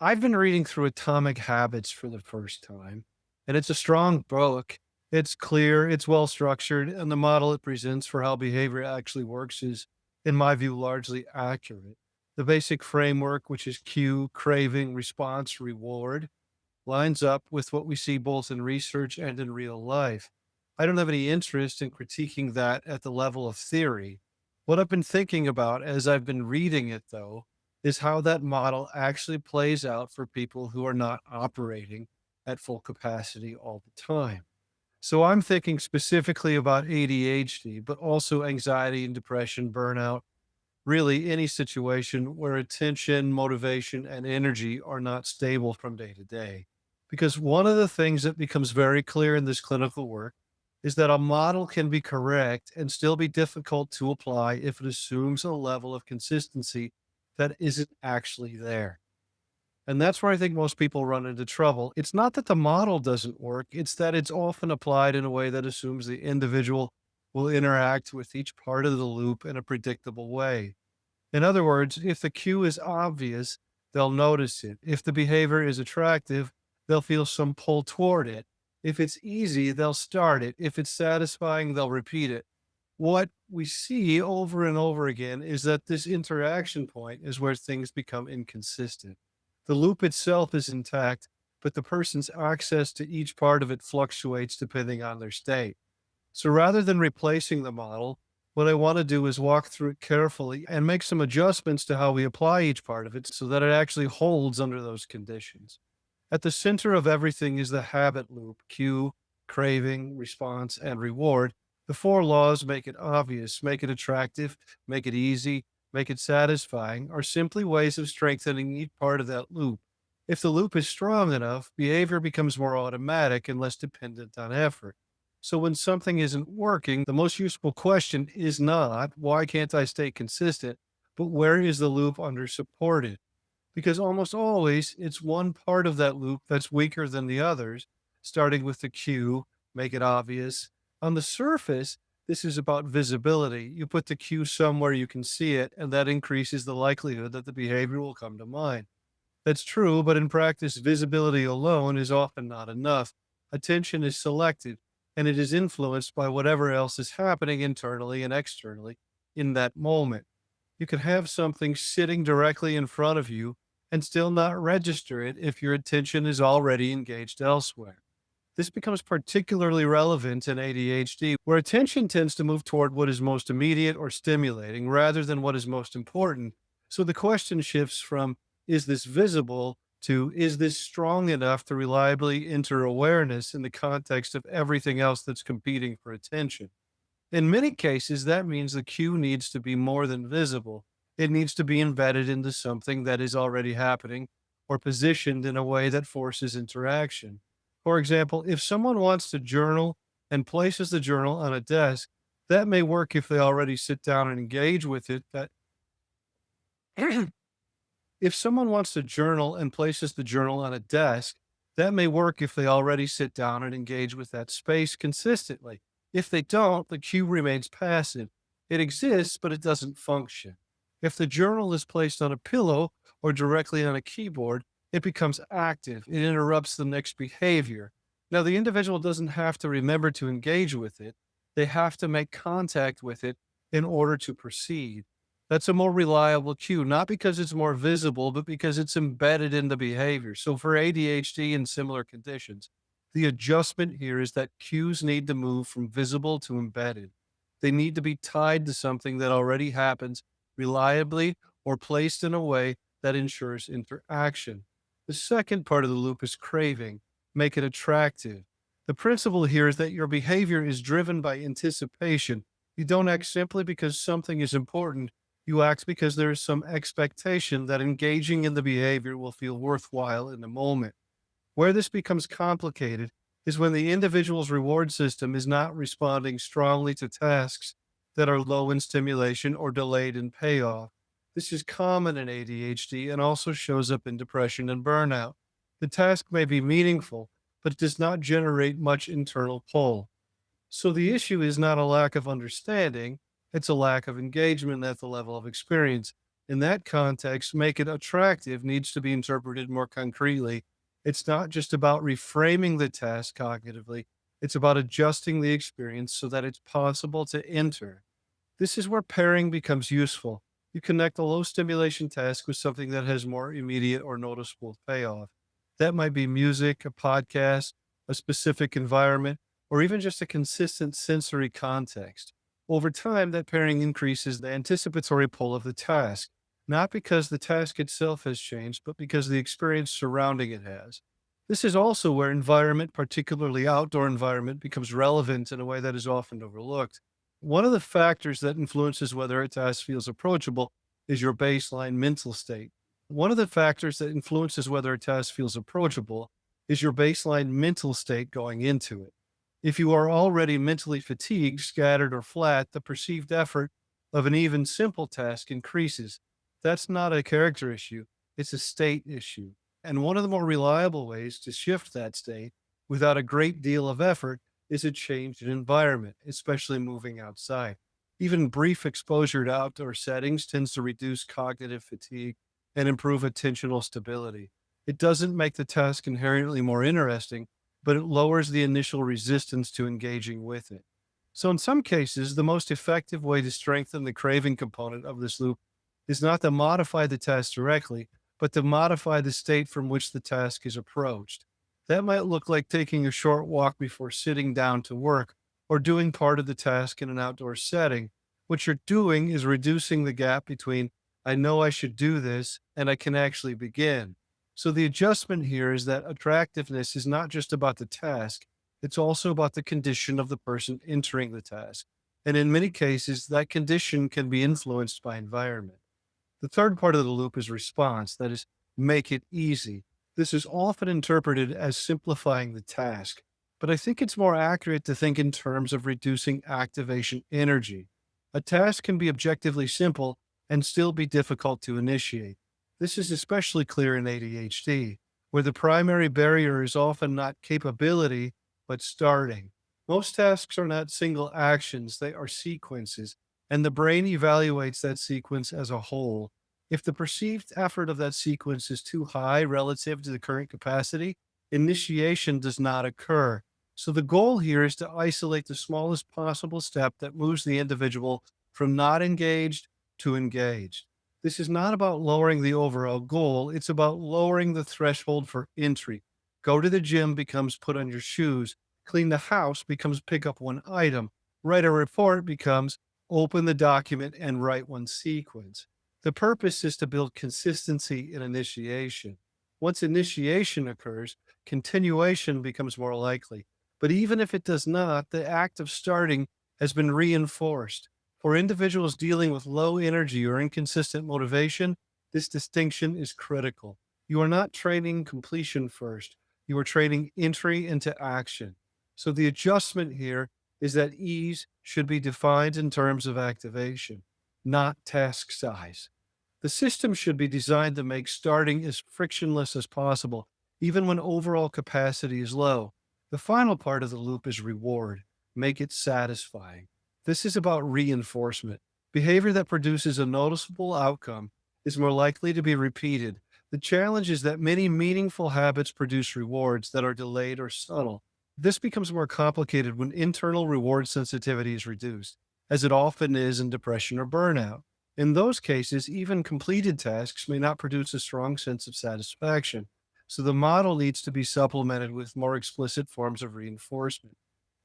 I've been reading through Atomic Habits for the first time, and it's a strong book. It's clear, it's well structured, and the model it presents for how behavior actually works is, in my view, largely accurate. The basic framework, which is cue, craving, response, reward, lines up with what we see both in research and in real life. I don't have any interest in critiquing that at the level of theory. What I've been thinking about as I've been reading it, though, is how that model actually plays out for people who are not operating at full capacity all the time. So I'm thinking specifically about ADHD, but also anxiety and depression, burnout, really any situation where attention, motivation, and energy are not stable from day to day. Because one of the things that becomes very clear in this clinical work is that a model can be correct and still be difficult to apply if it assumes a level of consistency that isn't actually there. And that's where I think most people run into trouble. It's not that the model doesn't work, it's that it's often applied in a way that assumes the individual will interact with each part of the loop in a predictable way. In other words, if the cue is obvious, they'll notice it. If the behavior is attractive, they'll feel some pull toward it. If it's easy, they'll start it. If it's satisfying, they'll repeat it. What we see over and over again is that this interaction point is where things become inconsistent. The loop itself is intact, but the person's access to each part of it fluctuates depending on their state. So rather than replacing the model, what I want to do is walk through it carefully and make some adjustments to how we apply each part of it so that it actually holds under those conditions. At the center of everything is the habit loop: cue, craving, response, and reward. The four laws: make it obvious, make it attractive, make it easy, make it satisfying, are simply ways of strengthening each part of that loop. If the loop is strong enough, behavior becomes more automatic and less dependent on effort. So when something isn't working, the most useful question is not, why can't I stay consistent? But where is the loop under supported? Because almost always it's one part of that loop that's weaker than the others, starting with the cue, make it obvious. On the surface, this is about visibility. You put the cue somewhere you can see it, and that increases the likelihood that the behavior will come to mind. That's true, but in practice, visibility alone is often not enough. Attention is selective, and it is influenced by whatever else is happening internally and externally in that moment. You can have something sitting directly in front of you and still not register it if your attention is already engaged elsewhere. This becomes particularly relevant in ADHD, where attention tends to move toward what is most immediate or stimulating rather than what is most important. So the question shifts from, is this visible, to, is this strong enough to reliably enter awareness in the context of everything else that's competing for attention? In many cases, that means the cue needs to be more than visible. It needs to be embedded into something that is already happening or positioned in a way that forces interaction. For example, if someone wants to journal and places the journal on a desk, that may work if they already sit down and engage with it. That if someone wants to journal and places the journal on a desk, that may work if they already sit down and engage with that space consistently. If they don't, the cue remains passive. It exists, but it doesn't function. If the journal is placed on a pillow or directly on a keyboard, it becomes active. It interrupts the next behavior. Now, the individual doesn't have to remember to engage with it, they have to make contact with it in order to proceed. That's a more reliable cue, not because it's more visible, but because it's embedded in the behavior. So for ADHD and similar conditions, the adjustment here is that cues need to move from visible to embedded. They need to be tied to something that already happens reliably or placed in a way that ensures interaction. The second part of the loop is craving, make it attractive. The principle here is that your behavior is driven by anticipation. You don't act simply because something is important. You act because there is some expectation that engaging in the behavior will feel worthwhile in the moment. Where this becomes complicated is when the individual's reward system is not responding strongly to tasks that are low in stimulation or delayed in payoff. This is common in ADHD and also shows up in depression and burnout. The task may be meaningful, but it does not generate much internal pull. So the issue is not a lack of understanding, it's a lack of engagement at the level of experience. In that context, make it attractive needs to be interpreted more concretely. It's not just about reframing the task cognitively, it's about adjusting the experience so that it's possible to enter. This is where pairing becomes useful. You connect a low stimulation task with something that has more immediate or noticeable payoff. That might be music, a podcast, a specific environment, or even just a consistent sensory context. Over time, that pairing increases the anticipatory pull of the task, not because the task itself has changed, but because the experience surrounding it has. This is also where environment, particularly outdoor environment, becomes relevant in a way that is often overlooked. One of the factors that influences whether a task feels approachable is your baseline mental state. One of the factors that influences whether a task feels approachable is your baseline mental state going into it. If you are already mentally fatigued, scattered, or flat, the perceived effort of an even simple task increases. That's not a character issue, it's a state issue. And one of the more reliable ways to shift that state without a great deal of effort is a change in environment, especially moving outside. Even brief exposure to outdoor settings tends to reduce cognitive fatigue and improve attentional stability. It doesn't make the task inherently more interesting, but it lowers the initial resistance to engaging with it. So, in some cases, the most effective way to strengthen the craving component of this loop is not to modify the task directly, but to modify the state from which the task is approached. That might look like taking a short walk before sitting down to work or doing part of the task in an outdoor setting. What you're doing is reducing the gap between, I know I should do this, and I can actually begin. So the adjustment here is that attractiveness is not just about the task, it's also about the condition of the person entering the task. And in many cases, that condition can be influenced by environment. The third part of the loop is response, that is, make it easy. This is often interpreted as simplifying the task, but I think it's more accurate to think in terms of reducing activation energy. A task can be objectively simple and still be difficult to initiate. This is especially clear in ADHD, where the primary barrier is often not capability, but starting. Most tasks are not single actions, they are sequences, and the brain evaluates that sequence as a whole. If the perceived effort of that sequence is too high relative to the current capacity, initiation does not occur. So the goal here is to isolate the smallest possible step that moves the individual from not engaged to engaged. This is not about lowering the overall goal, it's about lowering the threshold for entry. Go to the gym becomes put on your shoes, clean the house becomes pick up one item, write a report becomes open the document and write one sequence. The purpose is to build consistency in initiation. Once initiation occurs, continuation becomes more likely. But even if it does not, the act of starting has been reinforced. For individuals dealing with low energy or inconsistent motivation, this distinction is critical. You are not training completion first, you are training entry into action. So the adjustment here is that ease should be defined in terms of activation, not task size. The system should be designed to make starting as frictionless as possible, even when overall capacity is low. The final part of the loop is reward. Make it satisfying. This is about reinforcement. Behavior that produces a noticeable outcome is more likely to be repeated. The challenge is that many meaningful habits produce rewards that are delayed or subtle. This becomes more complicated when internal reward sensitivity is reduced, as it often is in depression or burnout. In those cases, even completed tasks may not produce a strong sense of satisfaction. So the model needs to be supplemented with more explicit forms of reinforcement.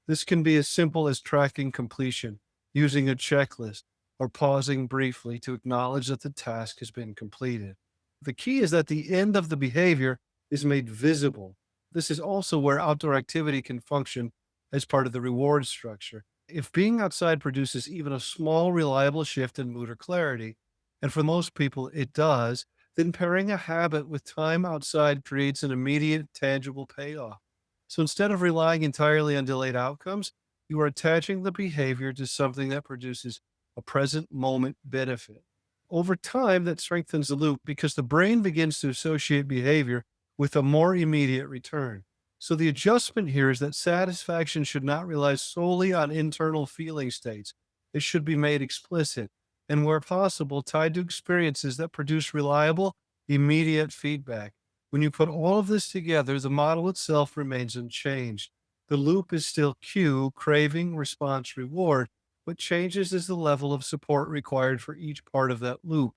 This can be as simple as tracking completion, using a checklist, or pausing briefly to acknowledge that the task has been completed. The key is that the end of the behavior is made visible. This is also where outdoor activity can function as part of the reward structure. If being outside produces even a small, reliable shift in mood or clarity, and for most people it does, then pairing a habit with time outside creates an immediate, tangible payoff. So instead of relying entirely on delayed outcomes, you are attaching the behavior to something that produces a present moment benefit. Over time, that strengthens the loop because the brain begins to associate behavior with a more immediate return. So the adjustment here is that satisfaction should not rely solely on internal feeling states. It should be made explicit. and where possible, tied to experiences that produce reliable, immediate feedback. When you put all of this together, the model itself remains unchanged. The loop is still cue, craving, response, reward. What changes is the level of support required for each part of that loop.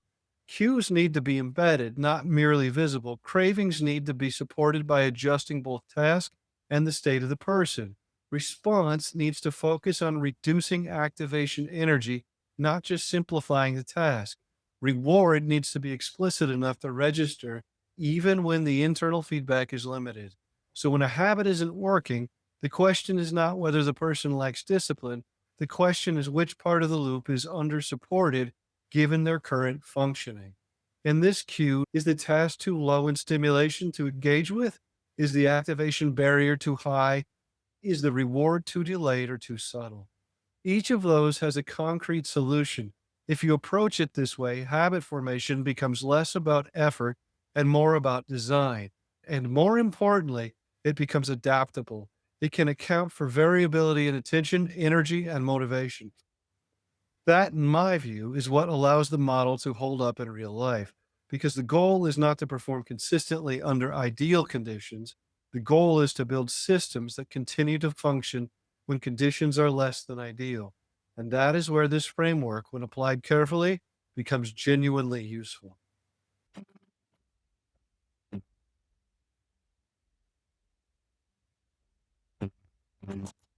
Cues need to be embedded, not merely visible. Cravings need to be supported by adjusting both task and the state of the person. Response needs to focus on reducing activation energy, not just simplifying the task. Reward needs to be explicit enough to register, even when the internal feedback is limited. So when a habit isn't working, the question is not whether the person lacks discipline. The question is which part of the loop is under supported given their current functioning. And this cue, is the task too low in stimulation to engage with? Is the activation barrier too high? Is the reward too delayed or too subtle? Each of those has a concrete solution. If you approach it this way, habit formation becomes less about effort and more about design. And more importantly, it becomes adaptable. It can account for variability in attention, energy, and motivation. That, in my view, is what allows the model to hold up in real life. Because the goal is not to perform consistently under ideal conditions. The goal is to build systems that continue to function when conditions are less than ideal. And that is where this framework, when applied carefully, becomes genuinely useful.